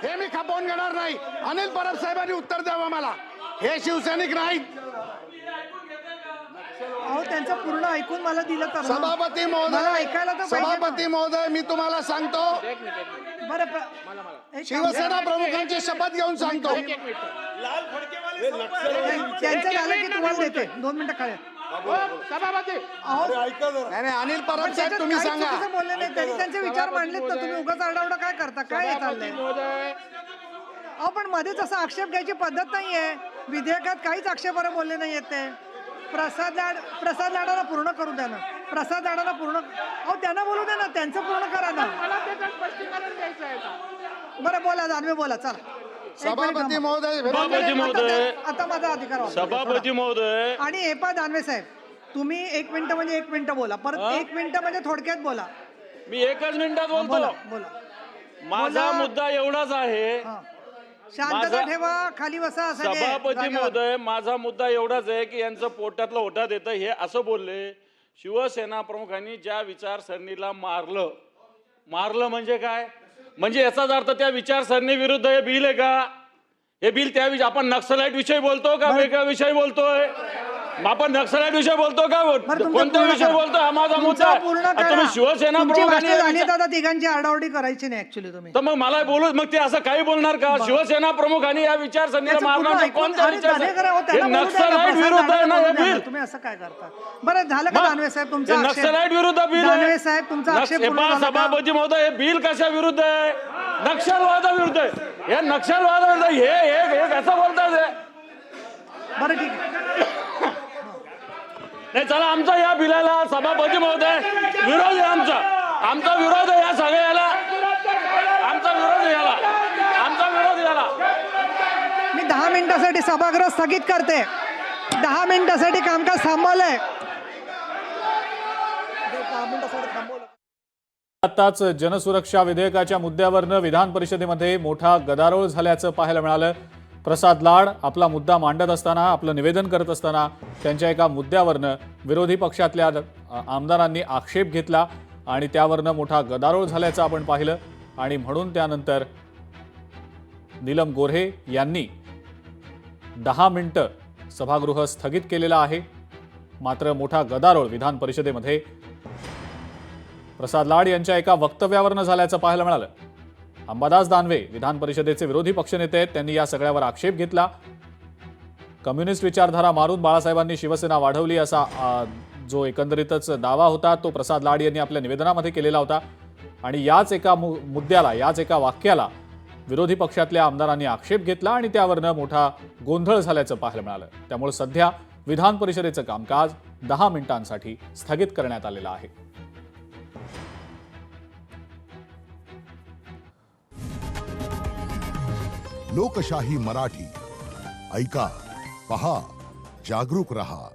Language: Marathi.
हे मी खपवून घेणार नाही. अनिल परब साहेबांनी उत्तर द्यावं मला. हे शिवसैनिक नाहीत. अहो त्यांचं पूर्ण ऐकून मला दिलं तर सभापती मला ऐकायला तर महोदय, पाहिजे ना. सभापती महोदय, मी तुम्हाला सांगतो, बरं एक शिवसेना प्रमुखांची शपथ घेऊन सांगतो. त्यांचं झालं की तुम्हाला देते 2 मिनिटं खाली. सभापती अहो नाही, अनिल परब साहेब त्याच्यात तुम्ही काही सांगा. चुकीचं बोलले नाही. त्यांनी त्यांचे विचार मांडलेत ना. तुम्ही उगाच आरडाओरडा काय करता? काय हे चाललंय? अहो पण मध्येच असा आक्षेप घ्यायची पद्धत नाहीये. विधेयकात काहीच आक्षेपार्ह बोलले नाहीयेत ते. प्रसाद लाडाला पूर्ण करू द्या ना. प्रसाद लाडाला पूर्ण, अहो त्यांना बोलू द्या ना, त्यांचं पूर्ण करा ना. बरं बोला, दानवे बोला, चला. सभापती महोदय, आता माझा अधिकार वापरा. सभापती महोदय आणि हे पा दानवे साहेब, तुम्ही 1 मिनिटं म्हणजे 1 मिनिटं बोला, परत 1 मिनिटं म्हणजे थोडक्यात बोला. मी एकच मिनिटात बोला बोलतो. बोला. माझा मुद्दा एवढाच आहे. हा. शांतता ठेवा, खाली बसा. सगळे सभापती जागेवर. महोदय, माझा मुद्दा एवढाच आहे की यांचं पोटातलं ओटा देतं हे असं बोलले. शिवसेना प्रमुखांनी ज्या विचारसरणीला मारलं म्हणजे काय? म्हणजे याचाच अर्थ त्या विचारसरणी विरुद्ध हे बिल आहे का? हे बिल त्या आपण नक्सलाइट विषयी बोलतो का वेगळ्या विषयी बोलतोय? आपण नक्सलाइट विषय बोलतो का? कोणत्या विषय बोलतो? हा माझा मुद्दा आहे. तुम्ही शिवसेना प्रमुखांनी दादा तिघांची आरडाओरडी करायची नाही ऍक्च्युली तुम्ही. तर मग मला बोलू, मग ते असं काही बोलणार का? शिवसेना प्रमुखांनी या विचारसरणीला मारणार कोणत्या विचार? नक्सलाइट विरुद्ध आहे ना हे बिल. तुम्ही असं काय करता? बरं झालं का दानवे साहेब तुमचा आक्षेप? नक्सलाइट विरुद्ध बिल दानवे साहेब तुमचा आक्षेप पूर्ण झाला का? सभापती महोदय, हे बिल कशा विरुद्ध आहे? नक्षलवादाविरुद्ध आहे. हे नक्षलवादाविरुद्ध हे कसं बोलतात? बरं ठीक आहे. नाही चला, आमचा या बिलाला सभापती महोदय विरोध आहे. आमचा विरोध आहे या सगळ्याला. आमचा विरोध याला. मी 10 मिनिटासाठी सभागृह स्थगित करते. 10 मिनिटासाठी कामकाज थांबवलंय. आताच जनसुरक्षा विधेयकाच्या मुद्द्यावरनं विधान परिषदेमध्ये मोठा गदारोळ झाल्याचं पाहायला मिळालं. प्रसाद लाड आपला मुद्दा मांडत असताना, आपलं निवेदन करत असताना त्यांच्या एका मुद्द्यावरनं विरोधी पक्षातल्या आमदारांनी आक्षेप घेतला आणि त्यावरनं मोठा गदारोळ झाल्याचं आपण पाहिलं. आणि म्हणून त्यानंतर नीलम गोऱ्हे यांनी 10 मिनिटं सभागृह स्थगित केलेलं आहे. मात्र मोठा गदारोळ विधान परिषदेमध्ये प्रसाद लाड यांच्या एका वक्तव्यावरनं झाल्याचं पाहायला मिळालं. अंबादास दानवे विधान परिषदेचे विरोधी पक्षनेते आहेत. त्यांनी या सगळ्यावर आक्षेप घेतला. कम्युनिस्ट विचारधारा मारून बाळासाहेबांनी शिवसेना वाढवली असा जो एकंदरीतच दावा होता तो प्रसाद लाड यांनी आपल्या निवेदनामध्ये केलेला होता. आणि याच एका मुद्द्याला, याच एका वाक्याला विरोधी पक्षातल्या आमदारांनी आक्षेप घेतला आणि त्यावरनं मोठा गोंधळ झाल्याचं पाहायला मिळालं. त्यामुळे सध्या विधान परिषदेचं कामकाज 10 मिनिटांसाठी स्थगित करण्यात आलेलं आहे. लोकशाही मराठी ऐका, पहा, जागरूक रहा.